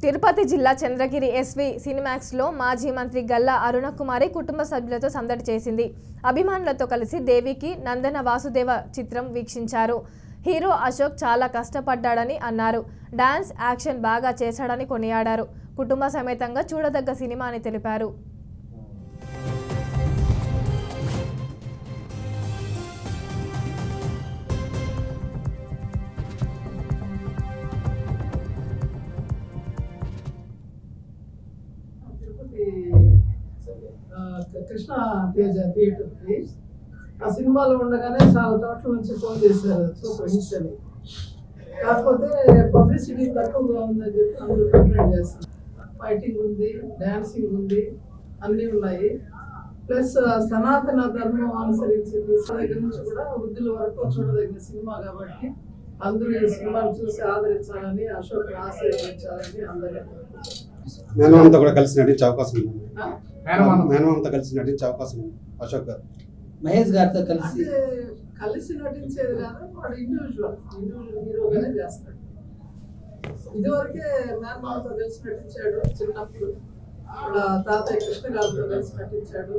తిరుపతి జిల్లా చంద్రగిరి ఎస్వి సినిమాక్స్లో మాజీ మంత్రి గల్లా అరుణకుమారి కుటుంబ సభ్యులతో సందడి చేసింది. అభిమానులతో కలిసి దేవికి నందన వాసుదేవ చిత్రం వీక్షించారు. హీరో అశోక్ చాలా కష్టపడ్డాడని అన్నారు. డాన్స్, యాక్షన్ బాగా చేశాడని కొనియాడారు. కుటుంబ సమేతంగా చూడదగ్గ సినిమా అని తెలిపారు. కృష్ణ తేజ థియేటర్కి ఆ సినిమాలో ఉండగానే చాలా చోట్ల నుంచి ఫోన్ చేశారు సూపర్ హిట్ అని. కాకపోతే పబ్లిసిటీ తక్కువగా ఉందని చెప్పి అందరూ కంప్లైంట్ చేస్తారు. ఫైటింగ్ ఉంది, డాన్సింగ్ ఉంది, అన్నీ ఉన్నాయి. ప్లస్ సనాతన ధర్మం అనుసరించింది దగ్గర నుంచి కూడా వృద్ధుల వరకు చూడదగిన సినిమా కాబట్టి అందరూ ఈ సినిమాను చూసి ఆదరించాలని, అశోక్ ఆశీర్వదించాలని అందరూ. మేనమామతో కూడా కలిసి నటించే అవకాశం ఉంది. మేనమామతో కలిసి నటించే అవకాశం ఉంది అశోక్ గారు. మహేష్ గారితో కలిసి నటించేది కాదు, వాడు ఇండివిజువల్ హీరోగానే చేస్తాడు. ఇదివరకే మేనమామతో కలిసి నటించాడు చిన్నప్పుడు. తాతయ్య కృష్ణ గారితో కలిసి నటించాడు.